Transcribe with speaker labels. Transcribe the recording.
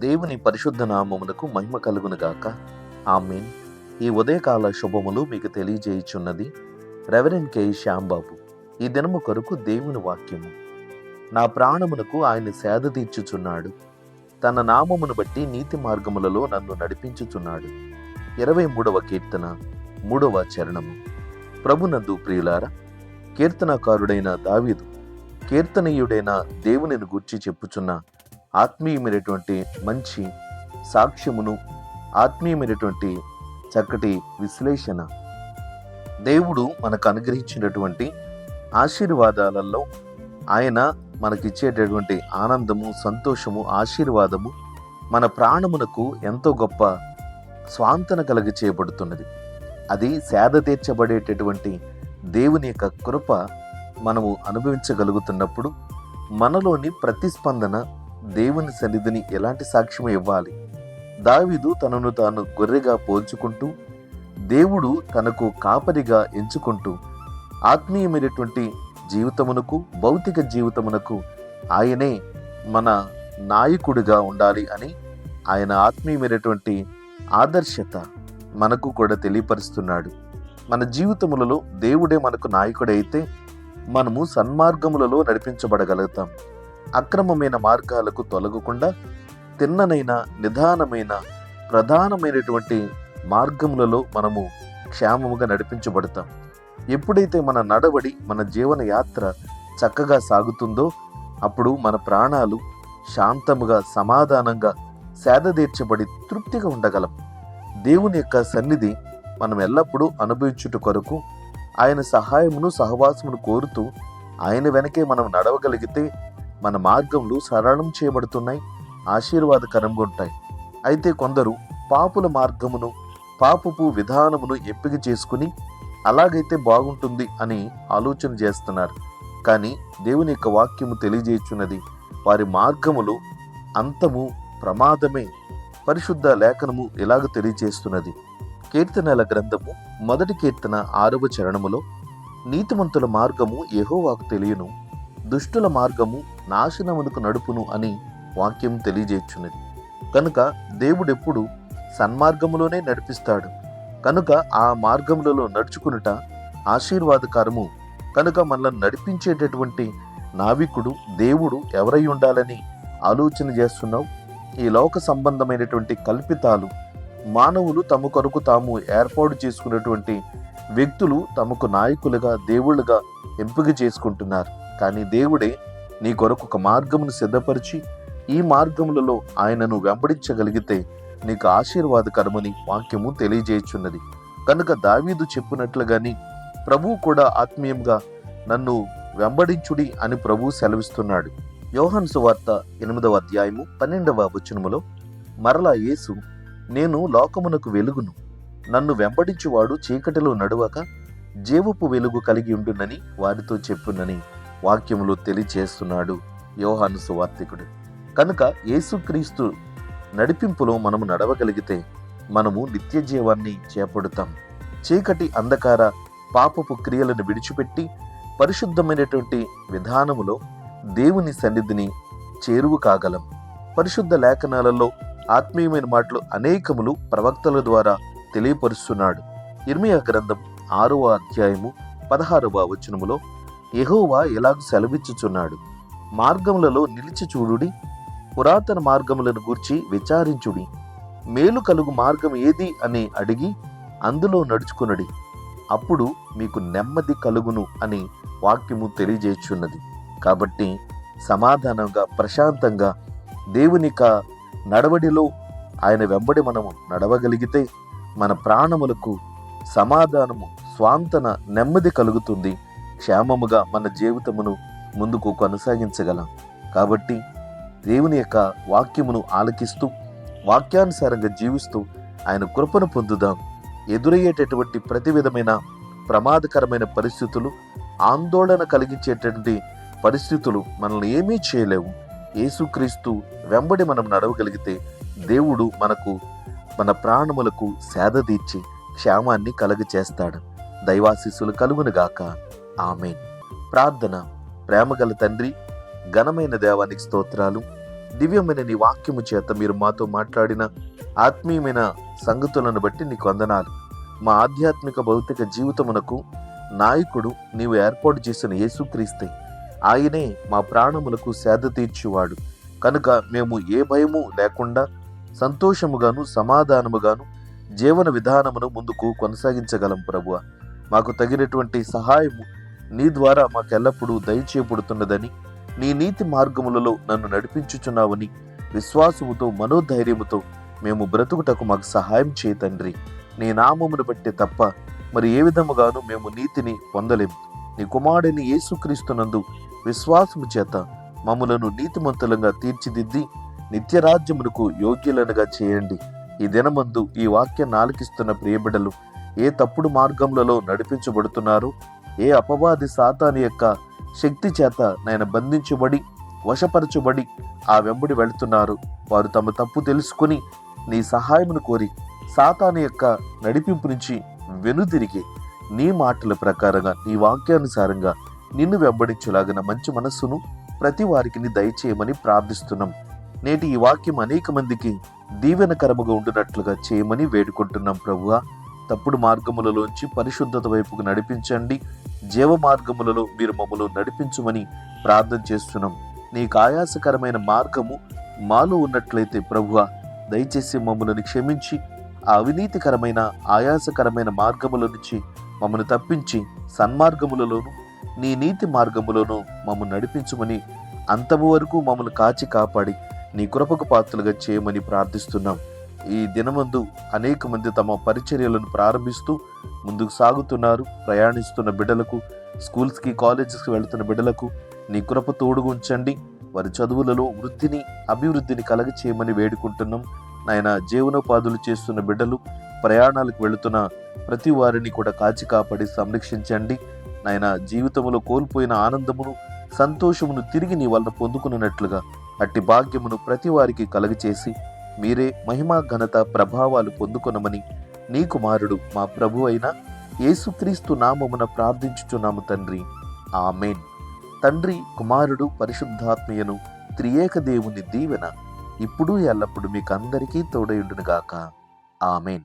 Speaker 1: దేవుని పరిశుద్ధ నామమునకు మహిమ కలుగును గాక. ఆమేన్. ఈ ఉదయకాల శుభములు మీకు తెలియజేయుచున్నది రెవరెండ్ కె శ్యాంబాబు. ఈ దినము కొరకు దేవుని వాక్యము. నా ప్రాణమునకు ఆయన సేద తీర్చుచున్నాడు, తన నామమును బట్టి నీతి మార్గములలో నన్ను నడిపించుచున్నాడు. 23వ కీర్తన 3వ చరణము. ప్రభునందు ప్రియులారా, కీర్తనకారుడైన దావీదు కీర్తనీయుడైన దేవునిని గూర్చి చెప్పుచున్న ఆత్మీయమైనటువంటి మంచి సాక్ష్యమును, ఆత్మీయమైనటువంటి చక్కటి విశ్లేషణ. దేవుడు మనకు అనుగ్రహించినటువంటి ఆశీర్వాదాలలో ఆయన మనకిచ్చేటటువంటి ఆనందము, సంతోషము, ఆశీర్వాదము మన ప్రాణమునకు ఎంతో గొప్ప స్వాంతన కలిగి చేయబడుతున్నది. అది సేద తీర్చబడేటటువంటి దేవుని యొక్క కృప మనము అనుభవించగలుగుతున్నప్పుడు మనలోని ప్రతిస్పందన దేవుని సన్నిధిని ఎలాంటి సాక్ష్యం ఇవ్వాలి. దావీదు తనను తాను గొర్రెగా పోల్చుకుంటూ, దేవుడు తనకు కాపరిగా ఎంచుకుంటూ, ఆత్మీయమైనటువంటి జీవితమునకు, భౌతిక జీవితమునకు ఆయనే మన నాయకుడిగా ఉండాలి అని ఆయన ఆత్మీయమైనటువంటి ఆదర్శత మనకు కూడా తెలియపరుస్తున్నాడు. మన జీవితములలో దేవుడే మనకు నాయకుడైతే మనము సన్మార్గములలో నడిపించబడగలుగుతాం. అక్రమమైన మార్గాలకు తొలగకుండా తిన్ననైన, నిదానమైన, ప్రధానమైనటువంటి మార్గములలో మనము క్షేమముగా నడిపించబడతాం. ఎప్పుడైతే మన నడవడి, మన జీవన యాత్ర చక్కగా సాగుతుందో అప్పుడు మన ప్రాణాలు శాంతముగా, సమాధానంగా, సేదతీర్చబడి తృప్తిగా ఉండగలం. దేవుని యొక్క సన్నిధి మనం ఎల్లప్పుడూ అనుభవించుట కొరకు ఆయన సహాయమును, సహవాసమును కోరుతూ ఆయన వెనకే మనం నడవగలిగితే మన మార్గములు సరళం చేయబడుతున్నాయి, ఆశీర్వాదకరంగా ఉంటాయి. అయితే కొందరు పాపుల మార్గమును, పాపపు విధానమును ఎంపిక చేసుకుని అలాగైతే బాగుంటుంది అని ఆలోచన చేస్తున్నారు. కానీ దేవుని యొక్క వాక్యము తెలియజేయుచున్నది వారి మార్గములు అంతము ప్రమాదమే. పరిశుద్ధ లేఖనము ఇలాగ తెలియజేస్తున్నది. కీర్తనల గ్రంథము 1వ కీర్తన 6వ చరణములో, నీతిమంతుల మార్గము యెహోవాకు తెలియను, దుష్టుల మార్గము నాశనమునకు నడుపును అని వాక్యం తెలియజేయుచున్నది. కనుక దేవుడెప్పుడు సన్మార్గములోనే నడిపిస్తాడు. కనుక ఆ మార్గములలో నడుచుకునుట ఆశీర్వాదకరము. కనుక మనల్ని నడిపించేటటువంటి నావికుడు దేవుడు ఎవరై ఉండాలని ఆలోచన చేస్తున్నావు? ఈ లోక సంబంధమైనటువంటి కల్పితాలు, మానవులు తమ కొరకు తాము ఏర్పాటు చేసుకున్నటువంటి వ్యక్తులు తమకు నాయకులుగా, దేవుళ్ళుగా ఎంపిక చేసుకుంటున్నారు. కానీ దేవుడే నీ కొరకు ఒక మార్గమును సిద్ధపరిచి ఈ మార్గములలో ఆయనను వెంబడించగలిగితే నీకు ఆశీర్వాదకరమని వాక్యము తెలియజేయుచున్నది. కనుక దావీదు చెప్పినట్లుగాని ప్రభువు కూడా ఆత్మీయంగా నన్ను వెంబడించుడి అని ప్రభువు సెలవిస్తున్నాడు. యోహాను సువార్త 8వ అధ్యాయము 12వ వచనములో మరలా యేసు, నేను లోకమునకు వెలుగును, నన్ను వెంబడించువాడు చీకటిలో నడువక జీవపు వెలుగు కలిగి ఉండునని వారితో చెప్పునని వాక్యములో తెలియజేస్తున్నాడు యోహాను సువార్తికుడు. కనుక యేసుక్రీస్తు నడిపింపులో మనము నడవగలిగితే మనము నిత్య జీవాన్ని చేపడుతాం. చీకటి, అంధకార, పాపపు క్రియలను విడిచిపెట్టి పరిశుద్ధమైనటువంటి విధానములో దేవుని సన్నిధిని చేరువు కాగలం. పరిశుద్ధ లేఖనాలలో ఆత్మీయమైన మాటలు అనేకములు ప్రవక్తల ద్వారా తెలియపరుస్తున్నాడు. ఇర్మియా గ్రంథం 6వ అధ్యాయము 16వ వచనములో యెహోవా ఇలాగ సెలవిచ్చుచున్నాడు, మార్గములలో నిలిచి చూడుడి, పురాతన మార్గములను గూర్చి విచారించుడి, మేలు కలుగు మార్గం ఏది అని అడిగి అందులో నడుచుకునడి, అప్పుడు మీకు నెమ్మది కలుగును అని వాక్యము తెలియజేయుచున్నది. కాబట్టి సమాధానంగా, ప్రశాంతంగా దేవుని నడవడిలో ఆయన వెంబడి మనము నడవగలిగితే మన ప్రాణములకు సమాధానము, స్వాంతన, నెమ్మది కలుగుతుంది. క్షేమముగా మన జీవితమును ముందుకు కొనసాగించగలం. కాబట్టి దేవుని యొక్క వాక్యమును ఆలకిస్తూ, వాక్యానుసారంగా జీవిస్తూ ఆయన కృపను పొందుదాం. ఎదురయ్యేటటువంటి ప్రతి విధమైన ప్రమాదకరమైన పరిస్థితులు, ఆందోళన కలిగించేటటువంటి పరిస్థితులు మనల్ని ఏమీ చేయలేవు. యేసుక్రీస్తు వెంబడి మనం నడవగలిగితే దేవుడు మన ప్రాణములకు సేద తీర్చి క్షేమాన్ని కలుగచేస్తాడు. దైవాశీస్సులు కలుగునుగాక. ఆమేన్. ప్రార్థన. ప్రేమగల తండ్రి, ఘనమైన దేవానికి స్తోత్రాలు. దివ్యమైన నీ వాక్యము చేత మీరు మాతో మాట్లాడిన ఆత్మీయమైన సంగతులను బట్టి నీకు వందనాలు. మా ఆధ్యాత్మిక భౌతిక జీవితమునకు నాయకుడు నీవు ఏర్పాటు చేసిన యేసుక్రీస్తే. ఆయనే మా ప్రాణములకు సేద తీర్చువాడు కనుక మేము ఏ భయము లేకుండా సంతోషముగాను సమాధానముగాను జీవన విధానమును ముందుకు కొనసాగించగలం ప్రభువా. మాకు తగినటువంటి సహాయము నీ ద్వారా మాకెల్లప్పుడూ దయచేయబడుతున్నదని, నీ నీతి మార్గములలో నన్ను నడిపించుచున్నావని విశ్వాసముతో మనోధైర్యముతో మేము బ్రతుకుటకు మాకు సహాయం చేయ తండ్రి. నీ నామమును బట్టి తప్ప మరి ఏ విధముగాను మేము నీతిని పొందలేము. నీ కుమారుని యేసుక్రీస్తునందు విశ్వాసము చేత మమ్ములను నీతిమంతులంగా తీర్చిదిద్ది నిత్యరాజ్యమునకు యోగ్యులనుగా చేయండి. ఈ దినమందు ఈ వాక్యాన్ని ఆలకిస్తున్న ప్రియబిడ్డలు ఏ తప్పుడు మార్గములలో నడిపించబడుతున్నారో, ఏ అపవాది సాతాను యొక్క శక్తి చేత నాయన బంధించబడి వశపరచబడి ఆ వెంబడి వెళుతున్నారు, వారు తమ తప్పు తెలుసుకుని నీ సహాయమును కోరి సాతాను యొక్క నడిపింపు నుంచి వెనుదిరిగి నీ మాటల ప్రకారంగా నీ వాక్యానుసారంగా నిన్ను వెంబడించులాగిన మంచి మనస్సును ప్రతి వారికి నీ దయచేయమని ప్రార్థిస్తున్నాం. నేటి ఈ వాక్యం అనేక మందికి దీవెనకరముగా ఉండునట్లుగా చేయమని వేడుకుంటున్నాం ప్రభువా. తప్పుడు మార్గములలోంచి పరిశుద్ధత వైపుకు నడిపించండి. జీవ మార్గములలో మీరు మమ్మల్ని నడిపించమని ప్రార్థన చేస్తున్నాం. నీకు ఆయాసకరమైన మార్గము మాలో ఉన్నట్లయితే ప్రభువా, దయచేసి మమ్మల్ని క్షమించి ఆ అవినీతికరమైన ఆయాసకరమైన మార్గముల నుంచి మమ్మల్ని తప్పించి సన్మార్గములలోను నీ నీతి మార్గములోను మమ్మల్ని నడిపించమని అంతము వరకు మమ్మల్ని కాచి కాపాడి నీ కృపకు పాత్రలుగా చేయమని ప్రార్థిస్తున్నాం. ఈ దినమందు అనేక మంది తమ పరిచర్యలను ప్రారంభిస్తూ ముందుకు సాగుతున్నారు. ప్రయాణిస్తున్న బిడ్డలకు, స్కూల్స్కి కాలేజెస్కి వెళుతున్న బిడ్డలకు నీ కృప తోడుగా ఉంచండి. వారి చదువులలో వృద్ధిని అభివృద్ధిని కలగ చేయమని వేడుకుంటున్నాం. నాయన జీవనోపాధులు చేస్తున్న బిడ్డలు, ప్రయాణాలకు వెళుతున్న ప్రతి వారిని కూడా కాచి కాపాడి సంరక్షించండి. నాయన జీవితంలో కోల్పోయిన ఆనందమును సంతోషమును తిరిగి నీ వలన పొందుకున్నట్లుగా అట్టి భాగ్యమును ప్రతి వారికి కలగచేసి మీరే మహిమా ఘనత ప్రభావాలు పొందుకొనమని నీ కుమారుడు మా ప్రభు అయిన యేసుక్రీస్తు నామమున ప్రార్థించుచున్నాము తండ్రి. ఆమేన్. తండ్రి, కుమారుడు, పరిశుద్ధాత్మయను త్రియేక దేవుని దీవెన ఇప్పుడు ఎల్లప్పుడు మీకు అందరికీ తోడయుండునుగాక. ఆమేన్.